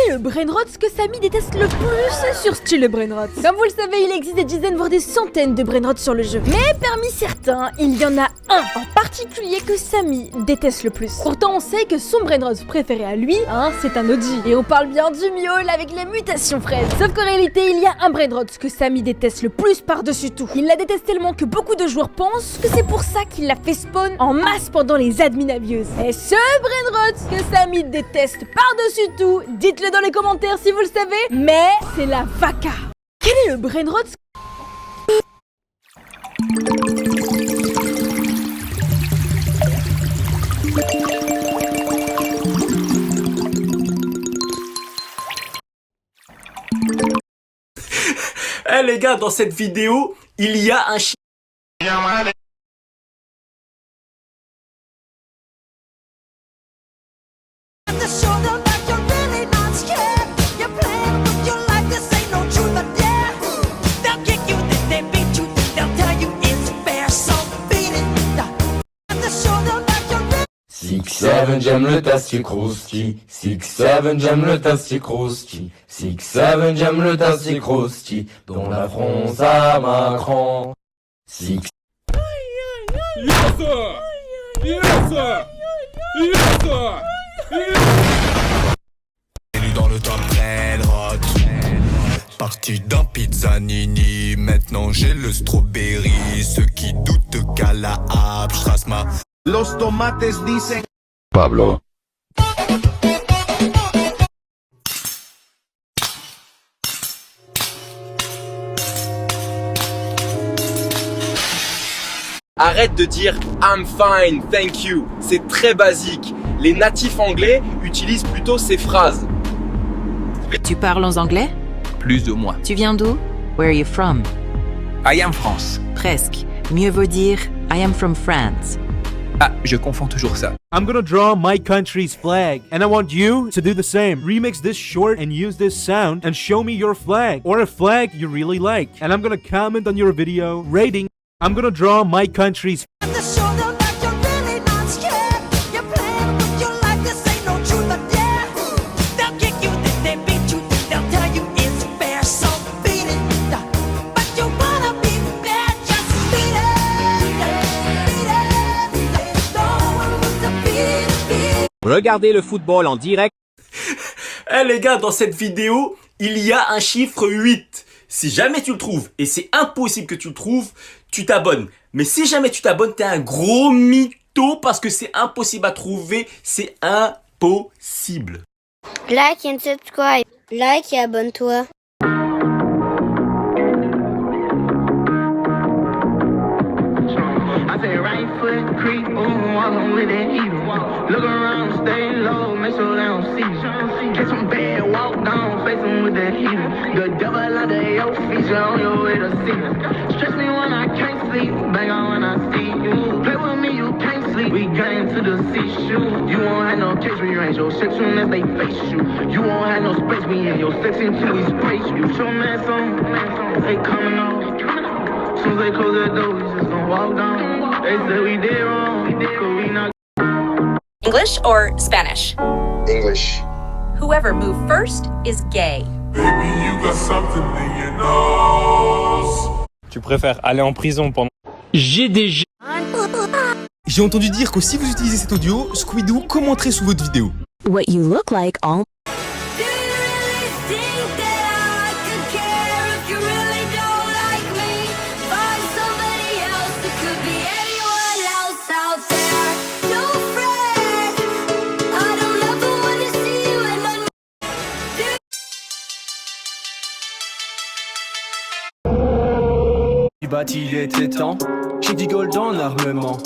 est le brainrot que Samy déteste le plus sur Style Brainrot? Comme vous le savez, il existe des dizaines voire des centaines de brainrots sur le jeu. Mais parmi certains, il y en a un en particulier que Samy déteste le plus. Pourtant, on sait que son brainrot préféré à lui, c'est un OG. Et on parle bien du miaule avec les mutations fraises. Sauf qu'en réalité, il y a un brainrot que Samy déteste le plus par-dessus tout. Il la déteste tellement que beaucoup de joueurs pensent que c'est pour ça qu'il l'a fait spawn en masse pendant les adminavieuses. Et ce brainrot que Samy déteste par-dessus tout, dites-le dans les commentaires si vous le savez, mais c'est la vaca. Quel est le brainrot? Eh les gars, dans cette vidéo, il y a un chien. Six, seven, j'aime le tassi crousti. Six, seven, j'aime le tassi crousti. Six, seven, j'aime le tassi crousti. Dont la fronce à Macron. Six. Élu dans le top red hot. Parti d'un pizzanini. Maintenant j'ai le strawberry. Ceux qui doutent qu'à la app, j'trace ma. Los tomates dicen Pablo. Arrête de dire I'm fine, thank you. C'est très basique. Les natifs anglais utilisent plutôt ces phrases. Tu parles en anglais? Plus ou moins. Tu viens d'où? Where are you from? I am France. Presque. Mieux vaut dire I am from France. Ah, je confonds toujours ça. I'm gonna draw my country's flag, and I want you to do the same. Remix this short and use this sound, and show me your flag, or a flag you really like. And I'm gonna comment on your video, rating. I'm gonna draw my country's Regardez le football en direct. Eh les gars, dans cette vidéo, il y a un chiffre 8. Si jamais tu le trouves, et c'est impossible que tu le trouves, tu t'abonnes. Mais si jamais tu t'abonnes, t'es un gros mytho parce que c'est impossible à trouver. C'est impossible. Like and subscribe. Like et abonne-toi. Look around, stay low, make sure they don't see you. Catch some bad, walk down, face them with that heater. The devil under your feet, you're on your way to see him. Stress me when I can't sleep, bang on when I see you. Play with me, you can't sleep, we got into the seashore. You won't have no case when you range your shit soon as they face you. You won't have no space, we in your sex until we spray you. Show man some, they coming on. Soon as they close that door, we just gon' walk down. They say we did wrong, cause we not. English or Spanish? English. Whoever moved first is gay. Baby, you got something in your nose. Tu préfères aller en prison pendant... J'ai entendu dire que si vous utilisez cet audio, Squidoo commenterait sous votre vidéo. What you look like all... Il était temps, j'ai du gold en armement.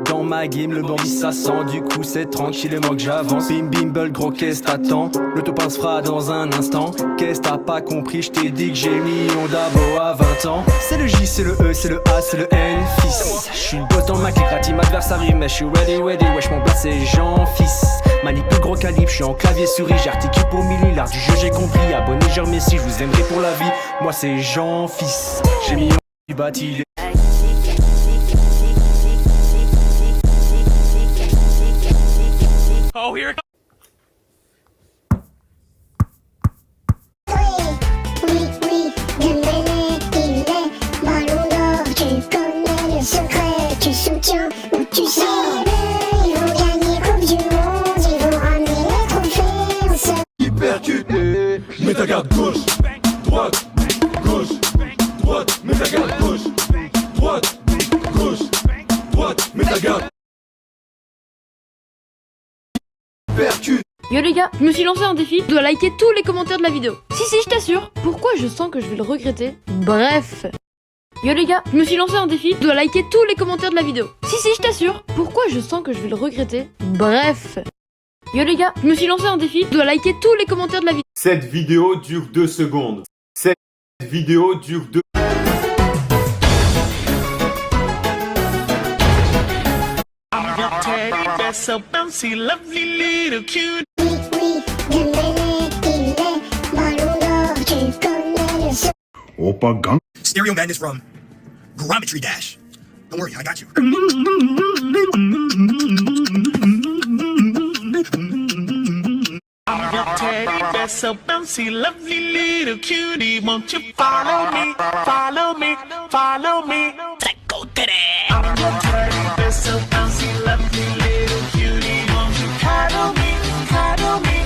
Dans ma game, le bandit ça sent, du coup c'est tranquillement que j'avance. Bim bimble, gros qu'est-ce t'attends? Le top se fera dans un instant. Qu'est-ce t'as pas compris? Je t'ai dit que j'ai millions d'abos à 20 ans. C'est le J, c'est le E, c'est le A, c'est le N, fils. J'suis le bot en ma clique, team adversaire, mais j'suis ready, wesh mon blast c'est Jean, fils. Manip plus gros calibre, j'suis en clavier souris, j'articule pour mille l'art du jeu, j'ai compris. Abonnez, je remercie, je vous aimerai pour la vie. Moi c'est Jean, fils. J'ai mis du bâti. Oh, here it comes. mets ta garde gauche, droite, gauche, droite, mets ta garde gauche, droite, gauche, droite, mets ta garde. Percute. Yo les gars, je me suis lancé un défi, je dois liker tous les commentaires de la vidéo. Si, je t'assure. Pourquoi je sens que je vais le regretter? Bref. Yo les gars, je me suis lancé un défi, je dois liker tous les commentaires de la vidéo. Si, je t'assure. Pourquoi je sens que je vais le regretter? Bref. Yo les gars, je me suis lancé un défi, je dois liker tous les commentaires de la vidéo. Cette vidéo dure 2 secondes. Cette vidéo dure 2... So bouncy, lovely little cute. Oppa gang. Stereo Madness from Geometry Dash. Don't worry, I got you. I'm your teddy bear, so bouncy, lovely little cutie. Won't you follow me, follow me, follow me? Psycho teddy. I'm your teddy bear, so bouncy, lovely little cutie. Won't you cuddle me, cuddle me?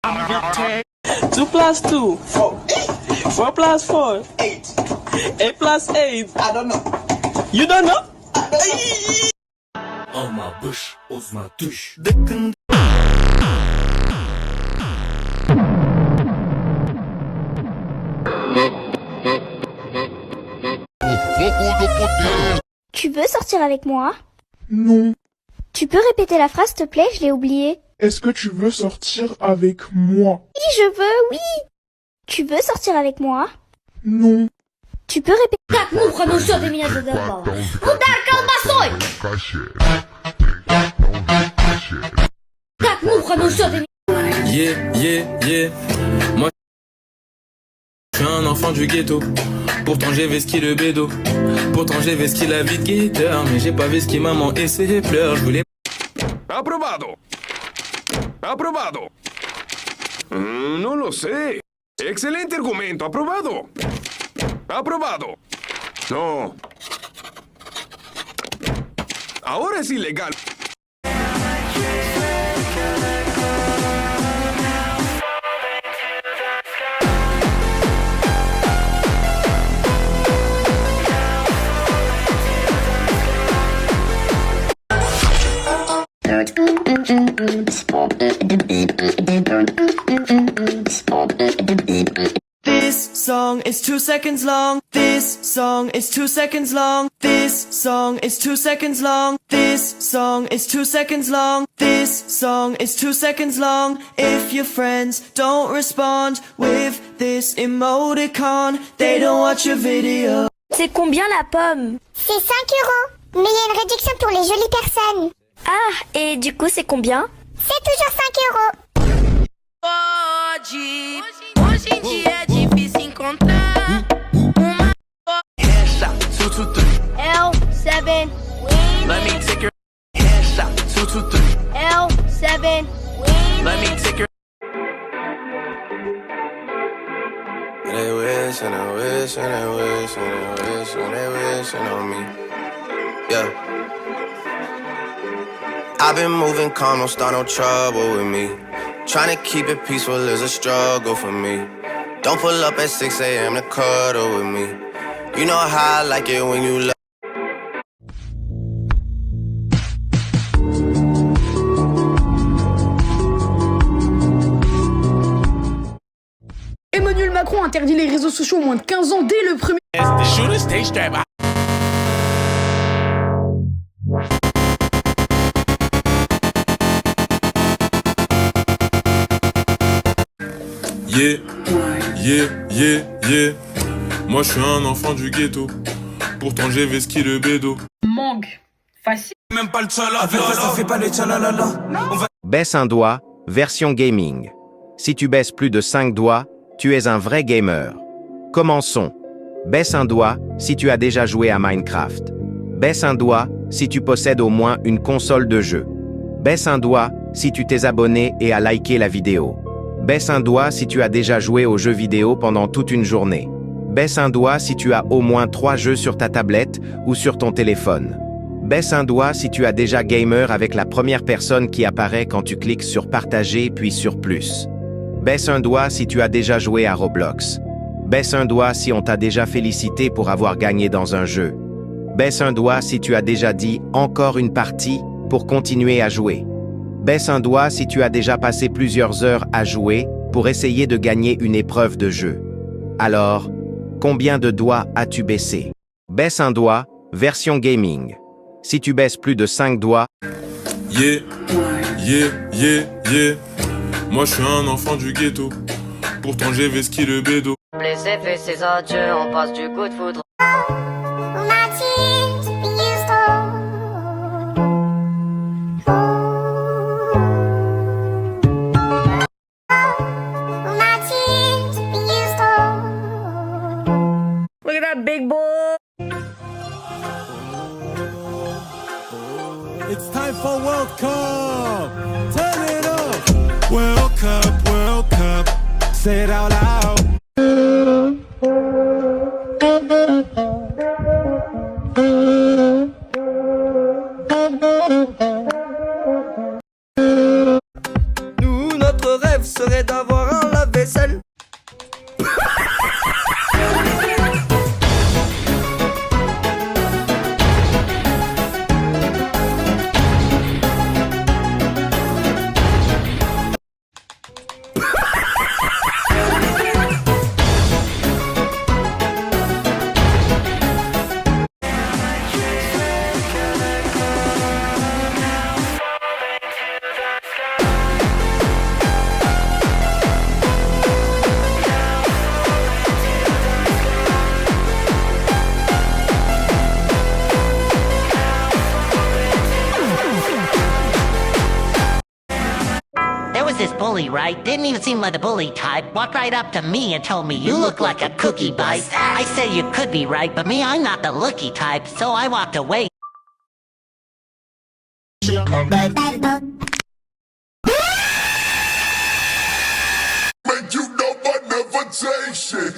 I'm your teddy. 2 plus 2, 4. 4 plus 4, 8. 8 plus 8, I don't know. You don't know? En ma bouche, ose ma touche. Tu veux sortir avec moi? Non. Tu peux répéter la phrase, s'il te plaît? Je l'ai oubliée. Est-ce que tu veux sortir avec moi? Oui, je veux, oui. Tu veux sortir avec moi? Non. Tu peux répéter. Так, ну, проносят меня до дома. Удар колбасой! Так, ну, проносят меня. Yeah. Moi, je suis un enfant du ghetto. Pourtant j'ai vesqui le bédo. Pourtant j'ai vesqui la vie de guetteur. Mais j'ai pas vesqui maman et ses pleurs. Je voulais... Aprobado. Aprobado. No lo sé. Excelente argumento. Aprobado. Aprobado. No. Ahora es ilegal. This song is 2 seconds long. This song is 2 seconds long. This song is 2 seconds long. This song is 2 seconds long. This song is 2 seconds long. If your friends don't respond with this emoticon, they don't watch your video. C'est combien la pomme? C'est 5 €. Mais il y a une réduction pour les jolies personnes. Ah, et du coup, c'est combien? C'est toujours 5 €. Hoje em dia é difícil encontrar uma headshot 2 2 3 L7 Let me take your headshot 2 2 3 L7 Let me take your They wish and they wish and they wish and they wish and they wishing on me. Yeah. I've been moving calm, don't start no trouble with me. Trying to keep it peaceful is a struggle for me. Don't pull up at 6 a.m. to cuddle with me. You know how I like it when you love. Emmanuel Macron interdit les réseaux sociaux aux moins de 15 ans dès le premier... Yeah. Moi je suis un enfant du ghetto. Pourtant j'ai vesqui le bédo. Mangue. Facile. Même pas le tchalala. Ça fait pas les tchalalala. Baisse un doigt, version gaming. Si tu baisses plus de 5 doigts, tu es un vrai gamer. Commençons. Baisse un doigt si tu as déjà joué à Minecraft. Baisse un doigt si tu possèdes au moins une console de jeu. Baisse un doigt si tu t'es abonné et as liké la vidéo. Baisse un doigt si tu as déjà joué aux jeux vidéo pendant toute une journée. Baisse un doigt si tu as au moins 3 jeux sur ta tablette ou sur ton téléphone. Baisse un doigt si tu as déjà gamer avec la première personne qui apparaît quand tu cliques sur partager puis sur plus. Baisse un doigt si tu as déjà joué à Roblox. Baisse un doigt si on t'a déjà félicité pour avoir gagné dans un jeu. Baisse un doigt si tu as déjà dit « encore une partie » pour continuer à jouer. Baisse un doigt si tu as déjà passé plusieurs heures à jouer pour essayer de gagner une épreuve de jeu. Alors, combien de doigts as-tu baissé? Baisse un doigt, version gaming. Si tu baisses plus de 5 doigts... Yeah, yeah, yeah, yeah. Moi je suis un enfant du ghetto. Pourtant j'ai vesqué le bédo. Les effets, ses adieux, on passe du coup de foudre. Look at that big boy. It's time for World Cup. Turn it up. World Cup, World Cup. Say it out loud. Nous, notre rêve serait d'avoir un lave-vaisselle. This bully, right? Didn't even seem like the bully type. Walked right up to me and told me, you look like a cookie bite. I said you could be right, but me, I'm not the looky type, so I walked away. Make you know I never take shit.